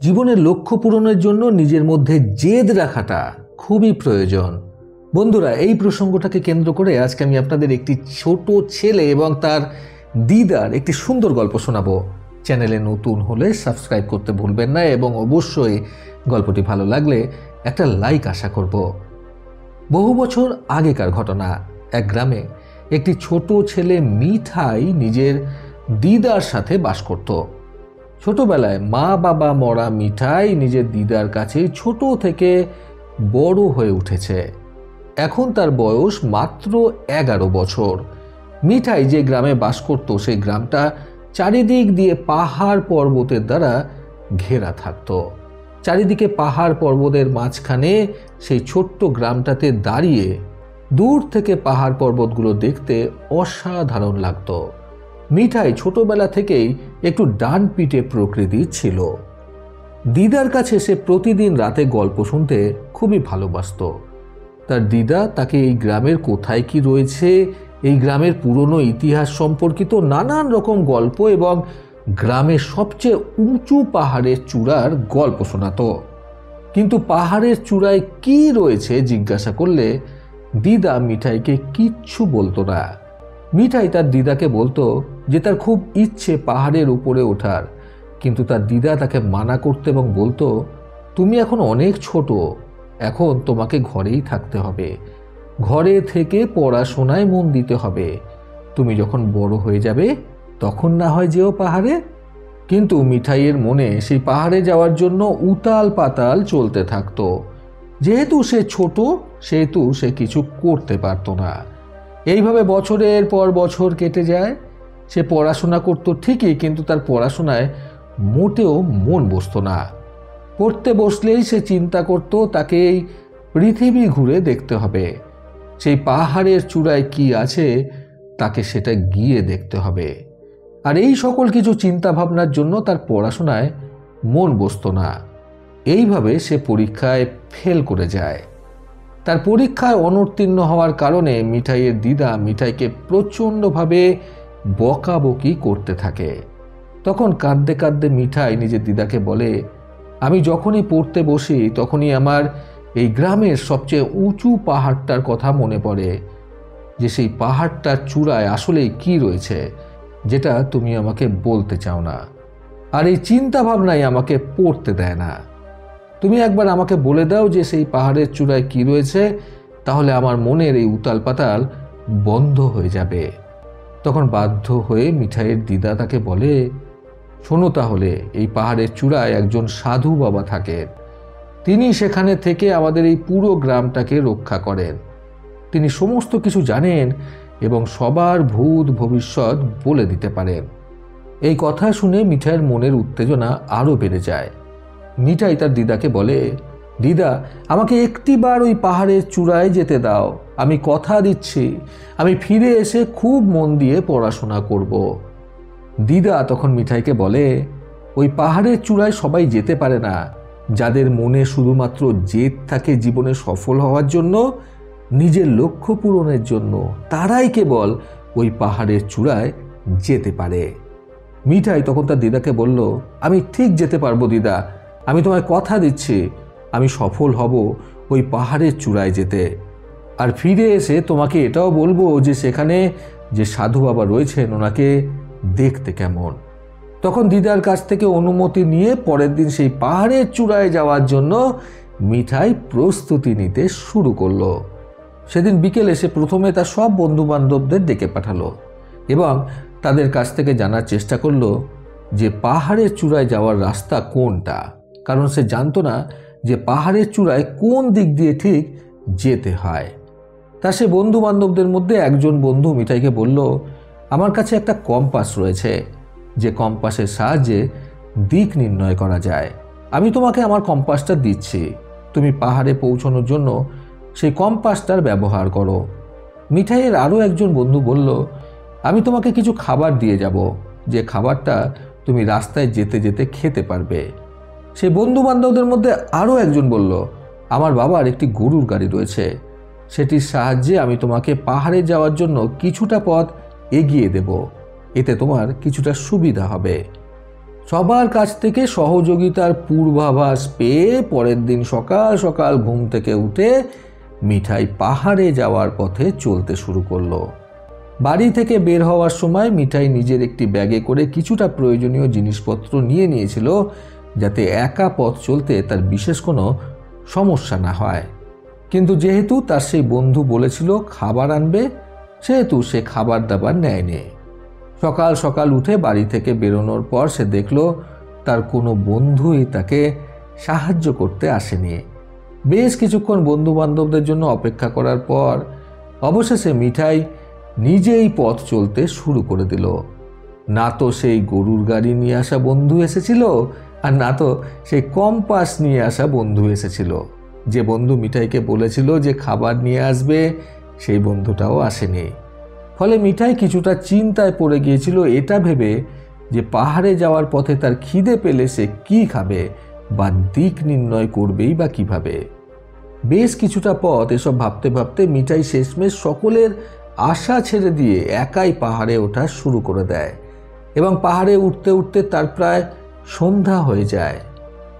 জীবনের লক্ষ্য পূরণের জন্য নিজের মধ্যে জেদ রাখাটা খুবই প্রয়োজন। বন্ধুরা, এই প্রসঙ্গটাকে কেন্দ্র করে আজকে আমি আপনাদের একটি ছোট ছেলে এবং তার দিদার একটি সুন্দর গল্প শোনাবো। চ্যানেলে নতুন হলে সাবস্ক্রাইব করতে ভুলবেন না এবং অবশ্যই গল্পটি ভালো লাগলে একটা লাইক আশা করব। বহু বছর আগেকার ঘটনা। এক গ্রামে একটি ছোট ছেলে মিঠাই নিজের দিদার সাথে বাস করত। ছোটবেলায় মা বাবা মরা মিঠাই নিজের দিদার কাছে ছোট থেকে বড় হয়ে উঠেছে। এখন তার বয়স মাত্র 11 বছর। মিঠাই যে গ্রামে বাস করত সেই গ্রামটা চারিদিক দিয়ে পাহাড় পর্বতের দ্বারা ঘেরা থাকত। চারিদিকে পাহাড় পর্বতের মাঝখানে সেই ছোট্ট গ্রামটাতে দাঁড়িয়ে দূর থেকে পাহাড় পর্বতগুলো দেখতে অসাধারণ লাগত। মিঠাই ছোটবেলা থেকেই একটু ডান পিটে প্রকৃতির ছিল। দিদার কাছে সে প্রতিদিন রাতে গল্প শুনতে খুবই ভালোবাসত। তার দিদা তাকে এই গ্রামের কোথায় কি রয়েছে, এই গ্রামের পুরনো ইতিহাস সম্পর্কিত নানান রকম গল্প এবং গ্রামের সবচেয়ে উঁচু পাহাড়ের চূড়ার গল্প শোনাত। কিন্তু পাহাড়ের চূড়ায় কি রয়েছে জিজ্ঞাসা করলে দিদা মিঠাইকে কিচ্ছু বলতো না। মিঠাই তার দিদাকে বলতো যে তার খুব ইচ্ছে পাহাড়ের উপরে ওঠার, কিন্তু তার দিদা তাকে মানা করতে এবং বলতো, তুমি এখন অনেক ছোট, এখন তোমাকে ঘরেই থাকতে হবে, ঘরে থেকে পড়াশোনায় মন দিতে হবে, তুমি যখন বড় হয়ে যাবে তখন না হয় যেও পাহাড়ে। কিন্তু মিঠাইয়ের মনে সেই পাহাড়ে যাওয়ার জন্য উতাল পাতাল চলতে থাকতো। যেহেতু সে ছোট সেহেতু সে কিছু করতে পারতো না। এইভাবে বছরের পর বছর কেটে যায়। সে পড়াশোনা করতো ঠিকই, কিন্তু তার পড়াশোনায় মোটেও মন বসতো না। পড়তে বসলেই সে চিন্তা করত তাকে এই পৃথিবী ঘুরে দেখতে হবে, সেই পাহাড়ের চূড়ায় কি আছে তাকে সেটা গিয়ে দেখতে হবে। আর এই সকল কিছু চিন্তা ভাবনার জন্য তার পড়াশোনায় মন বসতো না। এইভাবে সে পরীক্ষায় ফেল করে যায়। তার পরীক্ষায় অনুত্তীর্ণ হওয়ার কারণে মিঠাইয়ের দিদা মিঠাইকে প্রচণ্ডভাবে বকাবকি করতে থাকে। তখন কাঁদতে কাঁদতে মিঠাই নিজের দিদাকে বলে, আমি যখনই পড়তে বসি তখনই আমার এই গ্রামের সবচেয়ে উঁচু পাহাড়টার কথা মনে পড়ে, যে সেই পাহাড়টার চূড়ায় আসলেই কি রয়েছে যেটা তুমি আমাকে বলতে চাও না। আর এই চিন্তা ভাবনাই আমাকে পড়তে দেয় না। তুমি একবার আমাকে বলে দাও যে সেই পাহাড়ের চূড়ায় কি রয়েছে, তাহলে আমার মনের এই উতাল পাতাল বন্ধ হয়ে যাবে। তখন বাধ্য হয়ে মিঠাইয়ের দিদা তাকে বলে, শোনো তাহলে, এই পাহাড়ের চূড়ায় একজন সাধু বাবা থাকেন। তিনি সেখানে থেকে আমাদের এই পুরো গ্রামটাকে রক্ষা করেন। তিনি সমস্ত কিছু জানেন এবং সবার ভূত ভবিষ্যৎ বলে দিতে পারেন। এই কথা শুনে মিঠাইয়ের মনের উত্তেজনা আরও বেড়ে যায়। মিঠাই তার দিদাকে বলে, দিদা, আমাকে একটিবার ওই পাহাড়ের চূড়ায় যেতে দাও, আমি কথা দিচ্ছি আমি ফিরে এসে খুব মন দিয়ে পড়াশোনা করব। দিদা তখন মিঠাইকে বলে, ওই পাহাড়ের চূড়ায় সবাই যেতে পারে না। যাদের মনে শুধুমাত্র জেদ থাকে জীবনে সফল হওয়ার জন্য, নিজের লক্ষ্য পূরণের জন্য, তারাই কেবল ওই পাহাড়ের চূড়ায় যেতে পারে। মিঠাই তখন তার দিদাকে বলল, আমি ঠিক যেতে পারবো দিদা, আমি তোমায় কথা দিচ্ছি আমি সফল হব ওই পাহাড়ের চূড়ায় যেতে। আর ফিরে এসে তোমাকে এটাও বলবো যে সেখানে যে সাধু বাবা রয়েছেন ওনাকে দেখতে কেমন। তখন দিদার কাছ থেকে অনুমতি নিয়ে পরের দিন সেই পাহাড়ের চূড়ায় যাওয়ার জন্য মিঠাই প্রস্তুতি নিতে শুরু করলো। সেদিন বিকেলে সে প্রথমে তার সব বন্ধু বান্ধবদের ডেকে পাঠালো এবং তাদের কাছ থেকে জানার চেষ্টা করলো যে পাহাড়ের চূড়ায় যাওয়ার রাস্তা কোনটা, কারণ সে জানতো না যে পাহাড়ের চূড়ায় কোন দিক দিয়ে ঠিক যেতে হয়। তা সে বন্ধু বান্ধবদের মধ্যে একজন বন্ধু মিঠাইকে বলল, আমার কাছে একটা কম্পাস রয়েছে, যে কম্পাসের সাহায্যে দিক নির্ণয় করা যায়। আমি তোমাকে আমার কম্পাসটা দিচ্ছি, তুমি পাহাড়ে পৌঁছানোর জন্য সেই কম্পাসটার ব্যবহার করো। মিঠাইয়ের আরও একজন বন্ধু বলল, আমি তোমাকে কিছু খাবার দিয়ে যাব, যে খাবারটা তুমি রাস্তায় যেতে যেতে খেতে পারবে। সেই বন্ধু বান্ধবদের মধ্যে আরও একজন বলল, আমার বাবার একটি গরুর গাড়ি রয়েছে, সেটির সাহায্যে আমি তোমাকে পাহাড়ে যাওয়ার জন্য কিছুটা পথ এগিয়ে দেব, এতে তোমার কিছুটা সুবিধা হবে। সবার কাছ থেকে সহযোগিতার পূর্বাভাস পেয়ে পরের দিন সকাল সকাল ঘুম থেকে উঠে মিঠাই পাহাড়ে যাওয়ার পথে চলতে শুরু করলো। বাড়ি থেকে বের হওয়ার সময় মিঠাই নিজের একটি ব্যাগে করে কিছুটা প্রয়োজনীয় জিনিসপত্র নিয়ে নিয়েছিল, যাতে একা পথ চলতে তার বিশেষ কোনো সমস্যা না হয়। কিন্তু যেহেতু তার সেই বন্ধু বলেছিল খাবার আনবে, সেহেতু সে খাবার দাবার নেয়নি। সকাল সকাল উঠে বাড়ি থেকে বেরোনোর পর সে দেখল তার কোনো বন্ধুই তাকে সাহায্য করতে আসেনি। বেশ কিছুক্ষণ বন্ধু বান্ধবদের জন্য অপেক্ষা করার পর অবশেষে মিঠাই নিজেই পথ চলতে শুরু করে দিল। না তো সেই গরুর গাড়ি নিয়ে আসা বন্ধু এসেছিল, আর না তো সেই কম্পাস নিয়ে আসা বন্ধু এসেছিল। যে বন্ধু মিঠাইকে বলেছিল যে খাবার নিয়ে আসবে, সেই বন্ধুটাও আসেনি। ফলে মিঠাই কিছুটা চিন্তায় পড়ে গিয়েছিল, এটা ভেবে যে পাহাড়ে যাওয়ার পথে তার খিদে পেলে সে কি খাবে বা দিক নির্ণয় করবেই বা কিভাবে। বেশ কিছুটা পথ এসব ভাবতে ভাবতে মিঠাই শেষমেশ সকলের আশা ছেড়ে দিয়ে একাই পাহাড়ে ওঠা শুরু করে দেয় এবং পাহাড়ে উঠতে উঠতে তার প্রায় সন্ধ্যা হয়ে যায়।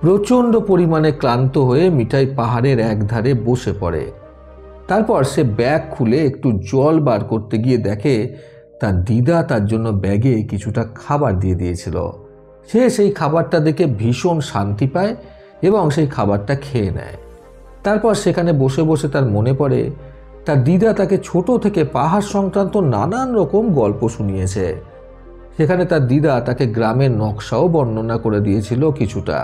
প্রচণ্ড পরিমাণে ক্লান্ত হয়ে মিঠাই পাহাড়ের একধারে বসে পড়ে। তারপর সে ব্যাগ খুলে একটু জল বার করতে গিয়ে দেখে তার দিদা তার জন্য ব্যাগে কিছুটা খাবার দিয়ে দিয়েছিল। সে সেই খাবারটা দেখে ভীষণ শান্তি পায় এবং সেই খাবারটা খেয়ে নেয়। তারপর সেখানে বসে বসে তার মনে পড়ে তার দিদা তাকে ছোট থেকে পাহাড় সংক্রান্ত নানান রকম গল্প শুনিয়েছে। সেখানে তার দিদা তাকে গ্রামের নকশাও বর্ণনা করে দিয়েছিল কিছুটা,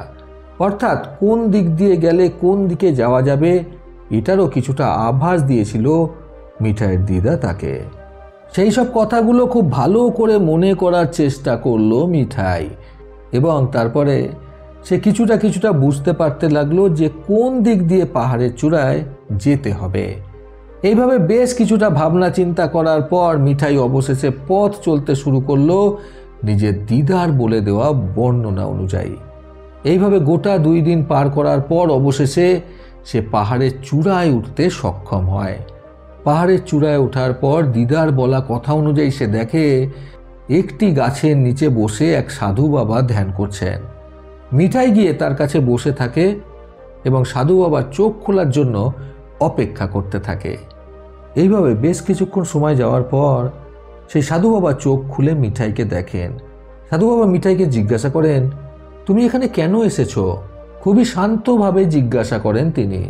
অর্থাৎ কোন দিক দিয়ে গেলে কোন দিকে যাওয়া যাবে এটারও কিছুটা আভাস দিয়েছিল মিঠাইয়ের দিদা তাকে। সেই সব কথাগুলো খুব ভালো করে মনে করার চেষ্টা করলো মিঠাই এবং তারপরে সে কিছুটা কিছুটা বুঝতে পারতে লাগলো যে কোন দিক দিয়ে পাহাড়ের চূড়ায় যেতে হবে। এইভাবে বেশ কিছুটা ভাবনা চিন্তা করার পর মিঠাই অবশেষে পথ চলতে শুরু করলো নিজের দিদার বলে দেওয়া বর্ণনা অনুযায়ী। এইভাবে গোটা 2 দিন পার করার পর অবশেষে সে পাহাড়ের চূড়ায় উঠতে সক্ষম হয়। পাহাড়ের চূড়ায় ওঠার পর দিদার বলা কথা অনুযায়ী সে দেখে একটি গাছের নিচে বসে এক সাধু বাবা ধ্যান করছেন। মিঠাই গিয়ে তার কাছে বসে থাকে এবং সাধু বাবার চোখ খোলার জন্য অপেক্ষা করতে থাকে। এইভাবে বেশ কিছুক্ষণ সময় যাওয়ার পর সেই সাধু বাবা চোখ খুলে মিঠাইকে দেখেন। সাধু বাবা মিঠাইকে জিজ্ঞাসা করেন, তুমি এখানে কেন এসেছো? খুবই শান্তভাবে জিজ্ঞাসা করেন তিনি।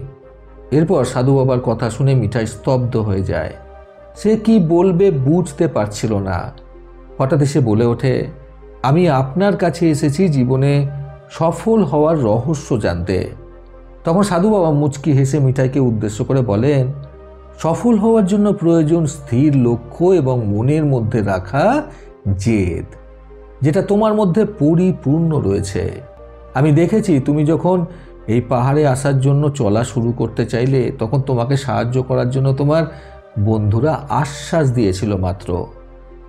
এরপর সাধু বাবার কথা শুনে মিঠাই স্তব্ধ হয়ে যায়। সে কি বলবে বুঝতে পারছিল না। হঠাৎ সে বলে ওঠে, আমি আপনার কাছে এসেছি জীবনে সফল হওয়ার রহস্য জানতে। তখন সাধু বাবা মুচকি হেসে মিঠাইকে উদ্দেশ্য করে বলেন, সফল হওয়ার জন্য প্রয়োজন স্থির লক্ষ্য এবং মনের মধ্যে রাখা জেদ, যেটা তোমার মধ্যে পরিপূর্ণ রয়েছে। আমি দেখেছি তুমি যখন এই পাহাড়ে আসার জন্য চলা শুরু করতে চাইলে তখন তোমাকে সাহায্য করার জন্য তোমার বন্ধুরা আশ্বাস দিয়েছিল মাত্র,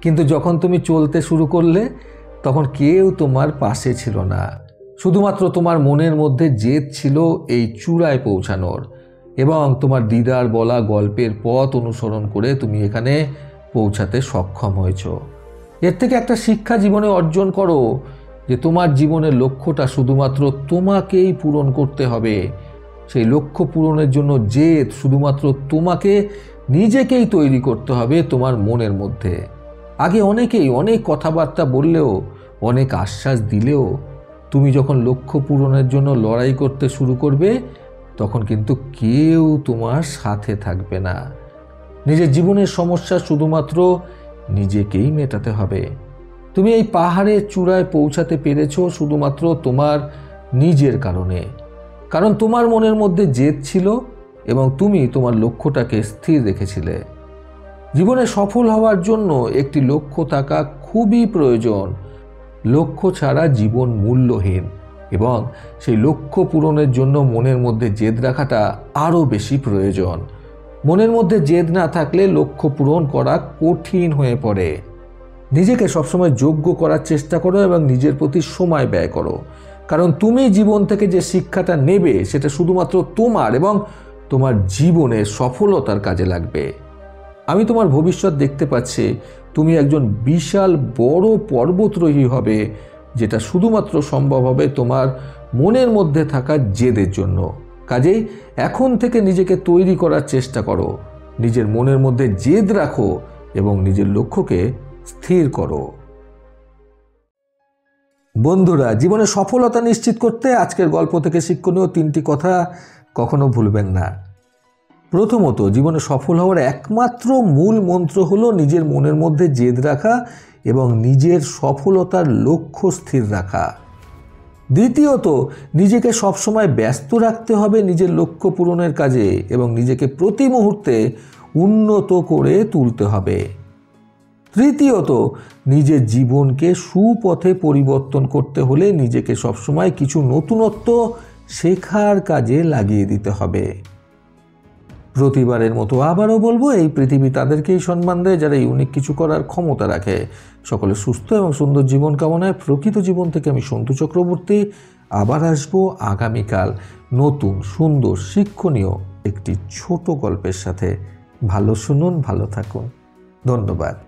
কিন্তু যখন তুমি চলতে শুরু করলে তখন কেউ তোমার পাশে ছিল না। শুধুমাত্র তোমার মনের মধ্যে জেদ ছিল এই চূড়ায় পৌঁছানোর এবং তোমার দিদার বলা গল্পের পথ অনুসরণ করে তুমি এখানে পৌঁছাতে সক্ষম হয়েছ। এর থেকে একটা শিক্ষা জীবনে অর্জন করো যে তোমার জীবনের লক্ষ্যটা শুধুমাত্র তোমাকেই পূরণ করতে হবে। সেই লক্ষ্য পূরণের জন্য জেদ শুধুমাত্র তোমাকে নিজেকেই তৈরি করতে হবে তোমার মনের মধ্যে। আগে অনেকেই অনেক কথাবার্তা বললেও, অনেক আশ্বাস দিলেও তুমি যখন লক্ষ্য পূরণের জন্য লড়াই করতে শুরু করবে তখন কিন্তু কেউ তোমার সাথে থাকবে না। নিজের জীবনের সমস্যা শুধুমাত্র নিজেকেই মেটাতে হবে। তুমি এই পাহাড়ের চূড়ায় পৌঁছাতে পেরেছো শুধুমাত্র তোমার নিজের কারণে, কারণ তোমার মনের মধ্যে জেদ ছিল এবং তুমি তোমার লক্ষ্যটাকে স্থির রেখেছিলে। জীবনে সফল হওয়ার জন্য একটি লক্ষ্য থাকা খুবই প্রয়োজন। লক্ষ্য ছাড়া জীবন মূল্যহীন এবং সেই লক্ষ্য পূরণের জন্য মনের মধ্যে জেদ রাখাটা আরও বেশি প্রয়োজন। মনের মধ্যে জেদ না থাকলে লক্ষ্য পূরণ করা কঠিন হয়ে পড়ে। নিজেকে সবসময় যোগ্য করার চেষ্টা করো এবং নিজের প্রতি সময় ব্যয় করো, কারণ তুমি জীবন থেকে যে শিক্ষাটা নেবে সেটা শুধুমাত্র তোমার এবং তোমার জীবনের সফলতার কাজে লাগবে। আমি তোমার ভবিষ্যৎ দেখতে পাচ্ছি। তুমি একজন বিশাল বড় পর্বতরোহী হবে, যেটা শুধুমাত্র সম্ভব হবে তোমার মনের মধ্যে থাকা জেদের জন্য। কাজেই এখন থেকে নিজেকে তৈরি করার চেষ্টা করো, নিজের মনের মধ্যে জেদ রাখো এবং নিজের লক্ষ্যকে স্থির করো। বন্ধুরা, জীবনে সফলতা নিশ্চিত করতে আজকের গল্প থেকে শিক্ষণীয় 3টি কথা কখনো ভুলবেন না। প্রথমত, জীবনে সফল হওয়ার একমাত্র মূল মন্ত্র হলো নিজের মনের মধ্যে জেদ রাখা এবং নিজের সফলতার লক্ষ্য স্থির রাখা। দ্বিতীয়ত, নিজেকে সবসময় ব্যস্ত রাখতে হবে নিজের লক্ষ্য পূরণের কাজে এবং নিজেকে প্রতি মুহূর্তে উন্নত করে তুলতে হবে। তৃতীয়ত, নিজের জীবনকে সুপথে পরিবর্তন করতে হলে নিজেকে সবসময় কিছু নতুনত্ব শেখার কাজে লাগিয়ে দিতে হবে। প্রতিবারের মতো আবারও বলবো, এই পৃথিবী তাদেরকেই সম্মান দেয় যারা ইউনিক কিছু করার ক্ষমতা রাখে। সকলে সুস্থ এবং সুন্দর জীবন কামনায় প্রকৃত জীবন থেকে আমি সন্তু চক্রবর্তী আবার আসবো আগামীকাল নতুন সুন্দর শিক্ষণীয় একটি ছোট গল্পের সাথে। ভালো শুনুন, ভালো থাকুন। ধন্যবাদ।